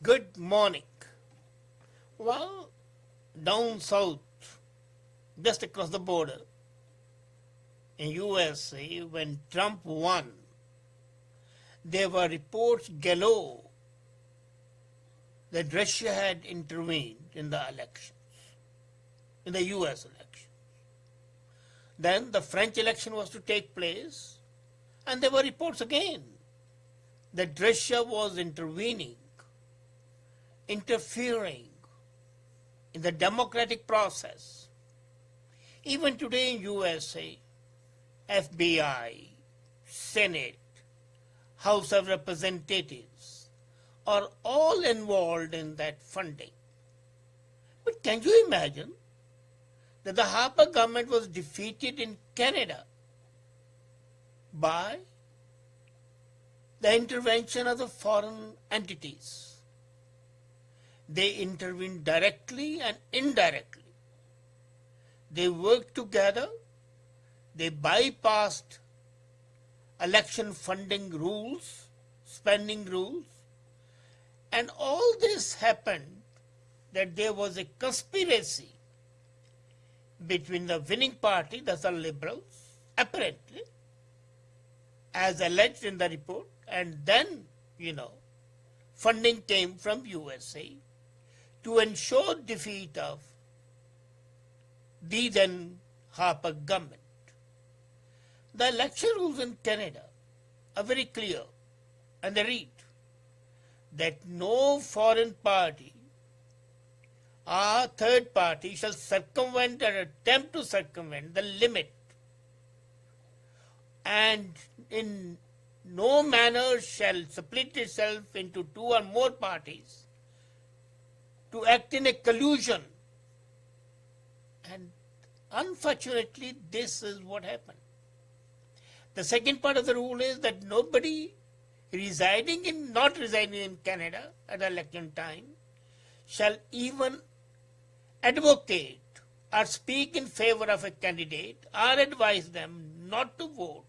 Good morning. Well, down south, just across the border in USA, when Trump won, there were reports galore that Russia had intervened in the elections, in the US election. Then the French election was to take place, and there were reports again that Russia was interfering in the democratic process. Even today in USA, FBI, Senate, House of Representatives are all involved in that funding. But can you imagine that the Harper government was defeated in Canada by the intervention of the foreign entities? They intervened directly and indirectly. They worked together. They bypassed election funding rules, spending rules, and all this happened that there was a conspiracy between the winning party, that's the Liberals, apparently, as alleged in the report, and then, funding came from USA to ensure defeat of the then Harper government. The election rules in Canada are very clear, and they read that no foreign party or third party shall circumvent or attempt to circumvent the limit, and in no manner shall split itself into two or more parties to act in a collusion. And unfortunately, this is what happened. The second part of the rule is that nobody not residing in Canada at election time shall even advocate or speak in favor of a candidate or advise them not to vote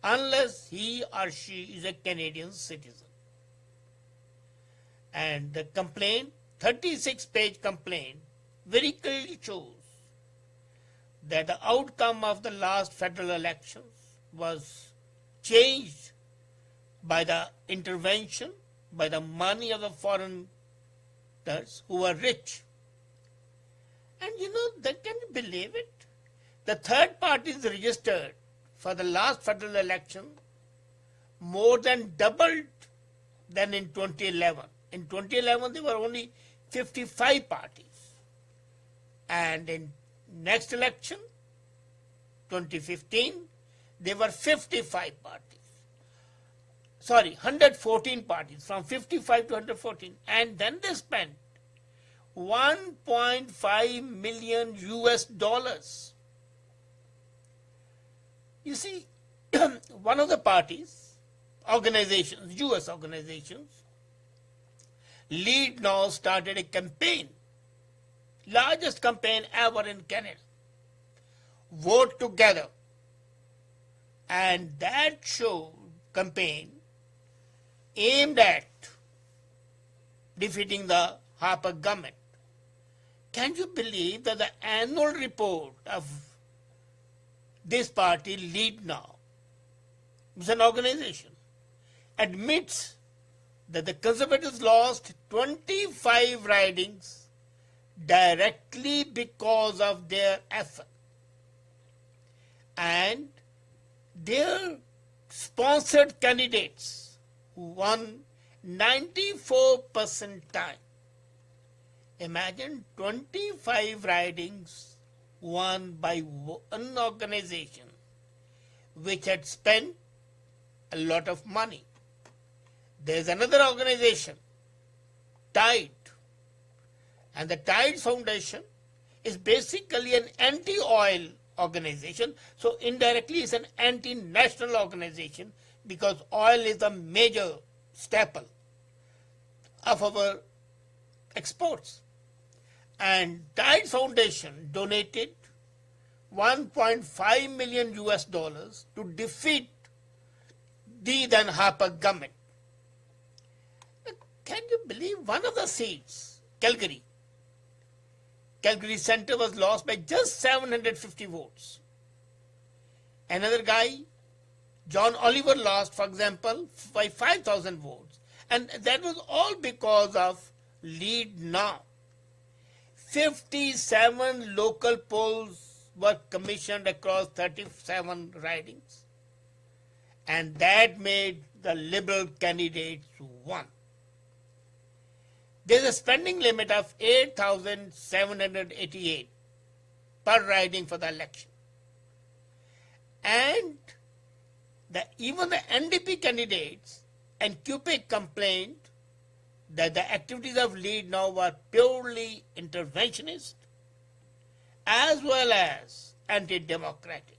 unless he or she is a Canadian citizen. And the complaint, 36-page complaint, very clearly shows that the outcome of the last federal elections was changed by the intervention, by the money of the foreigners who were rich. And can you believe it? The third parties registered for the last federal election more than doubled than in 2011. In 2011, there were only 55 parties. And in next election, 2015, there were 55 parties. 114 parties, from 55 to 114. And then they spent $1.5 million US. You see, one of the parties, organizations, US organizations, Lead now started a campaign, largest campaign ever in Canada, Vote Together. And that campaign aimed at defeating the Harper government. Can you believe that the annual report of this party, Lead Now, is an organization, admits that the Conservatives lost 25 ridings directly because of their effort. And their sponsored candidates won 94% time. Imagine 25 ridings won by one organization which had spent a lot of money. There's another organization, Tide, and the Tide Foundation is basically an anti-oil organization, so indirectly it's an anti-national organization because oil is a major staple of our exports. And Tide Foundation donated $1.5 million to defeat the then Harper government. can you believe one of the seats, Calgary Centre was lost by just 750 votes. Another guy, John Oliver, lost, for example, by 5,000 votes. And that was all because of Lead Now. 57 local polls were commissioned across 37 ridings. And that made the Liberal candidates won. There is a spending limit of 8,788 per riding for the election. And even the NDP candidates and QP complained that the activities of Lead Now were purely interventionist as well as anti-democratic.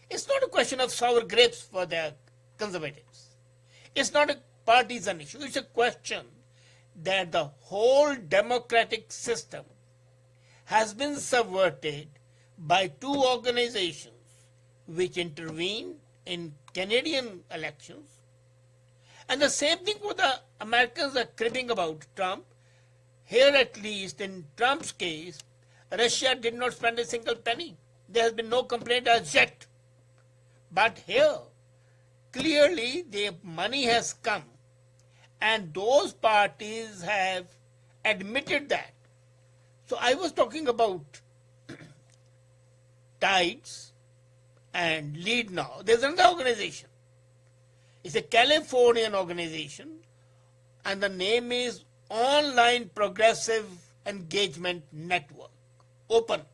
It's not a question of sour grapes for the Conservatives. It's not a partisan issue. It's a question that the whole democratic system has been subverted by two organizations which intervene in Canadian elections. And the same thing what the Americans are cribbing about Trump. Here, at least in Trump's case, Russia did not spend a single penny. There has been no complaint as yet. But here, clearly the money has come. And those parties have admitted that. So I was talking about Tides and Lead Now. There's another organization. It's a Californian organization, and the name is Online Progressive Engagement Network. Open.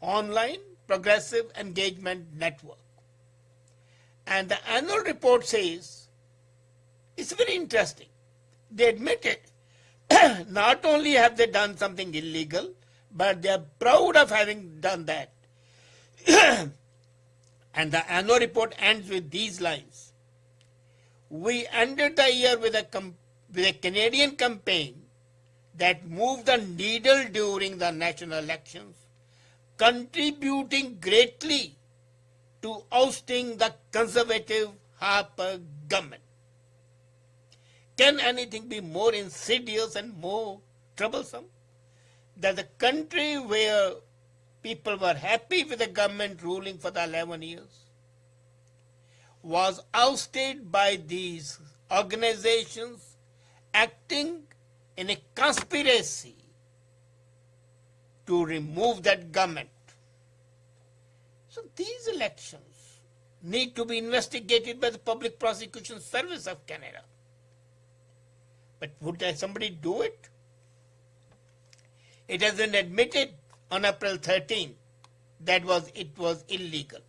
Online Progressive Engagement Network. And the annual report says, it's very interesting. They admitted not only have they done something illegal, but they are proud of having done that. And the annual report ends with these lines. We ended the year with a Canadian campaign that moved the needle during the national elections, contributing greatly to ousting the Conservative Harper government. Can anything be more insidious and more troublesome? That the country where people were happy with the government ruling for the 11 years was ousted by these organizations acting in a conspiracy to remove that government. So these elections need to be investigated by the Public Prosecution Service of Canada. But would somebody do it? It has been admitted on April 13 that it was illegal.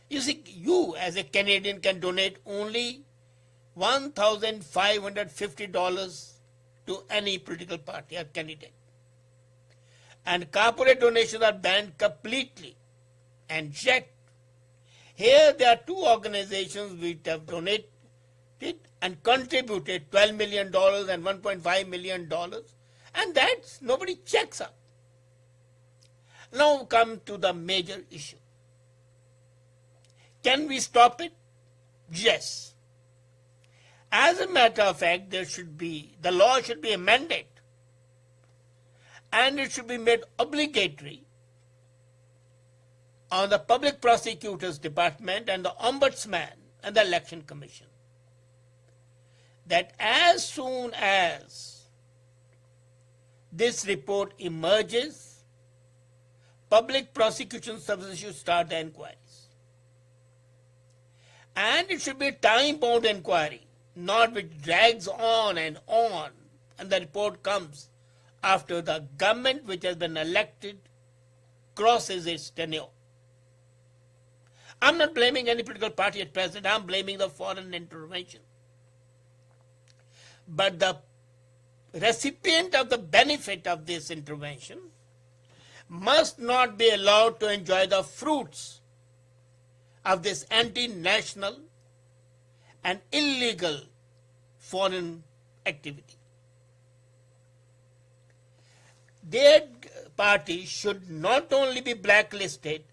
You see, you as a Canadian can donate only $1,550 to any political party or candidate. And corporate donations are banned completely. And yet, here there are two organizations which have donated and contributed $12 million and $1.5 million, and that's nobody checks up. Now come to the major issue. Can we stop it? Yes. As a matter of fact, the law should be amended, and it should be made obligatory on the Public Prosecutor's Department and the Ombudsman and the Election Commission that as soon as this report emerges, Public Prosecution Services should start the inquiries. And it should be a time-bound inquiry, not which drags on, and the report comes after the government which has been elected crosses its tenure. I'm not blaming any political party at present, I'm blaming the foreign intervention. But the recipient of the benefit of this intervention must not be allowed to enjoy the fruits of this anti-national and illegal foreign activity. Their party should not only be blacklisted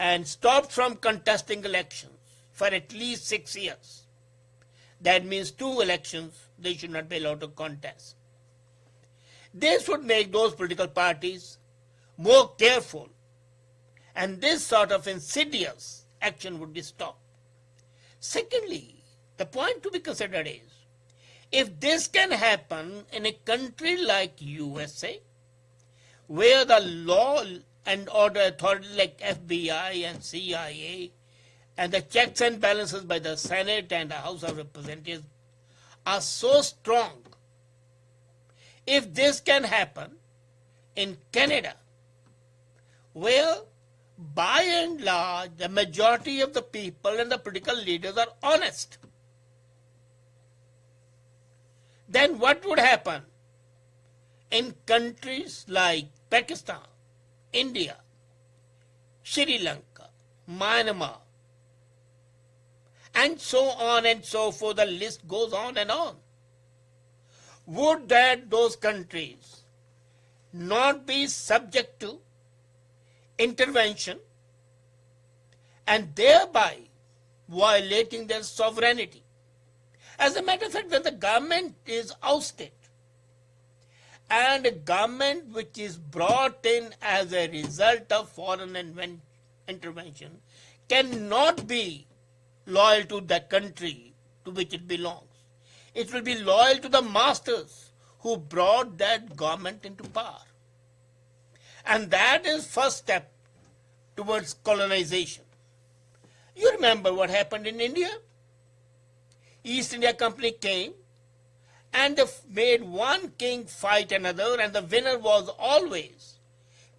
and stopped from contesting elections for at least 6 years. That means 2 elections they should not be allowed to contest. This would make those political parties more careful, and this sort of insidious action would be stopped. Secondly, the point to be considered is, if this can happen in a country like USA, where the law and order authorities like FBI and CIA and the checks and balances by the Senate and the House of Representatives are so strong, if this can happen in Canada, where by and large the majority of the people and the political leaders are honest, then what would happen in countries like Pakistan, India, Sri Lanka, Myanmar, and so on and so forth? The list goes on and on. Would those countries not be subject to intervention and thereby violating their sovereignty? As a matter of fact, when the government is ousted, and a government which is brought in as a result of foreign intervention cannot be loyal to the country to which it belongs. It will be loyal to the masters who brought that government into power. And that is first step towards colonization. You remember what happened in India? East India Company came and they made one king fight another, and the winner was always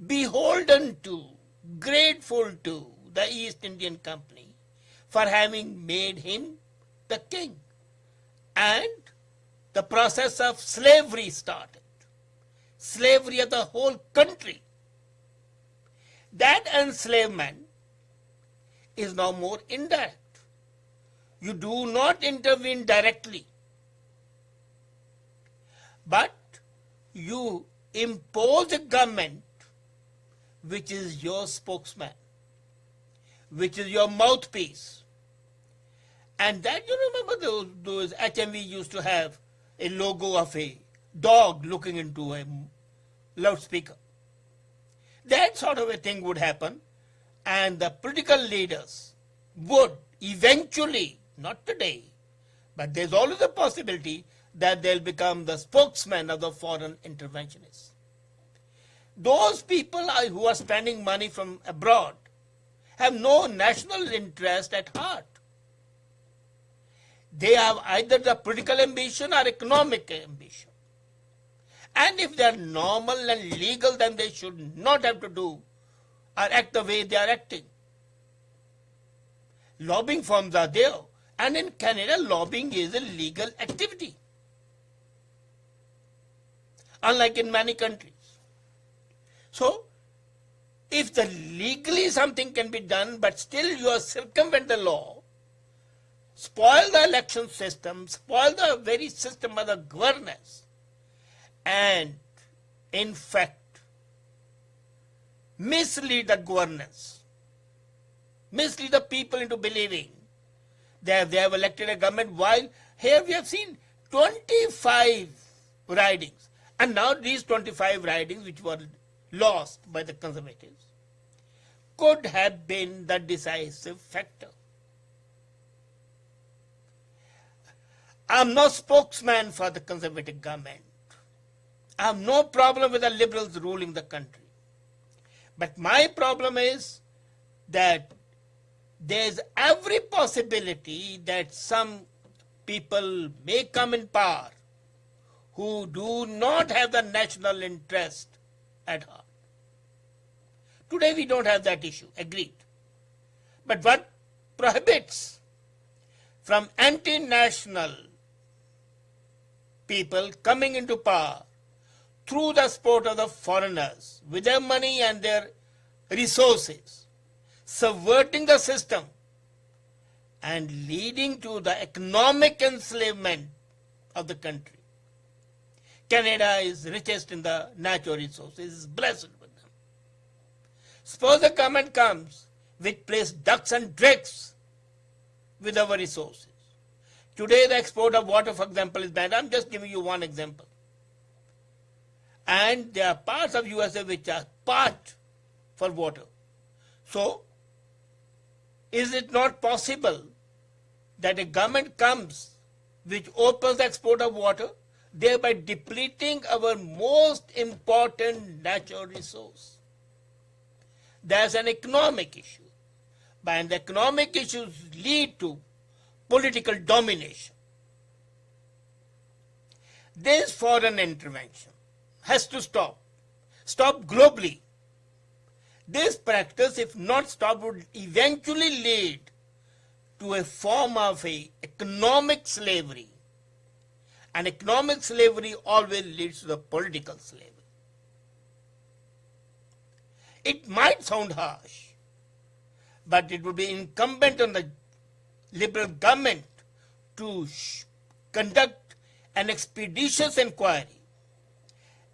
beholden to, grateful to the East Indian Company for having made him the king. And the process of slavery started. Slavery of the whole country. That enslavement is now more indirect. You do not intervene directly, but you impose a government which is your spokesman, which is your mouthpiece. And that, you remember those HMV used to have a logo of a dog looking into a loudspeaker. That sort of a thing would happen, and the political leaders would eventually, not today, but there's always a possibility that they'll become the spokesman of the foreign interventionists. Those people who are spending money from abroad have no national interest at heart. They have either the political ambition or economic ambition. And if they are normal and legal, then they should not have to do or act the way they are acting. Lobbying firms are there, and in Canada, lobbying is a legal activity, unlike in many countries. So, if legally something can be done, but still you circumvent the law, spoil the election system, spoil the very system of the governance, and in fact mislead the governance, mislead the people into believing that they have elected a government, while here we have seen 25 ridings, and now these 25 ridings which were lost by the Conservatives could have been the decisive factor. I am no spokesman for the Conservative government. I have no problem with the Liberals ruling the country. But my problem is that there is every possibility that some people may come in power who do not have the national interest at heart. Today we don't have that issue, agreed. But what prohibits from anti-national people coming into power through the support of the foreigners with their money and their resources, subverting the system and leading to the economic enslavement of the country. Canada is richest in the natural resources, is blessed with them. Suppose the government comes which plays ducks and drakes with our resources, Today the export of water, for example, is banned. I'm just giving you one example. And there are parts of USA which are parked for water. So, is it not possible that a government comes which opens the export of water, thereby depleting our most important natural resource? There's an economic issue, and the economic issues lead to political domination. This foreign intervention has to stop globally. This practice, if not stopped, would eventually lead to a form of economic slavery. And economic slavery always leads to the political slavery. It might sound harsh, but it would be incumbent on the Liberal government to conduct an expeditious inquiry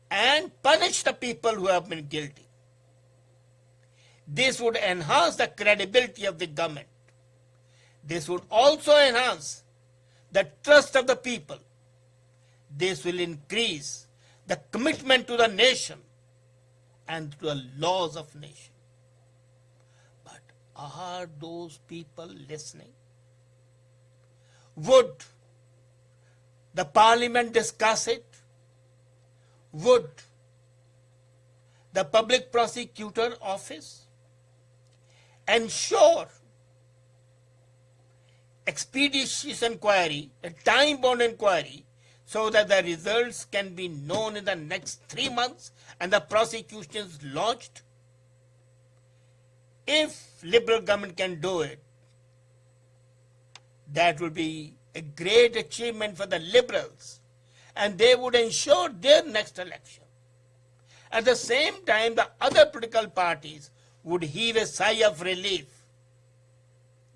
and punish the people who have been guilty. This would enhance the credibility of the government. This would also enhance the trust of the people. This will increase the commitment to the nation and to the laws of nation. But are those people listening? Would the parliament discuss it? Would the public prosecutor office ensure expeditious inquiry, a time-bound inquiry, so that the results can be known in the next 3 months and the prosecution is launched? If Liberal government can do it, that would be a great achievement for the Liberals, and they would ensure their next election. At the same time, the other political parties would heave a sigh of relief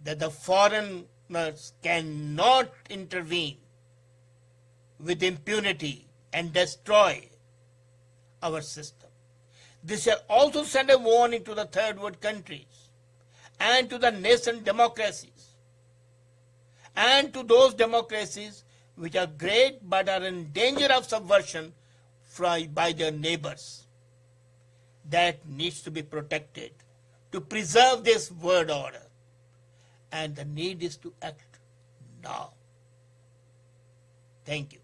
that the foreigners cannot intervene with impunity and destroy our system. This shall also send a warning to the third world countries and to the nascent democracies and to those democracies which are great but are in danger of subversion by their neighbors. That needs to be protected to preserve this world order. And the need is to act now. Thank you.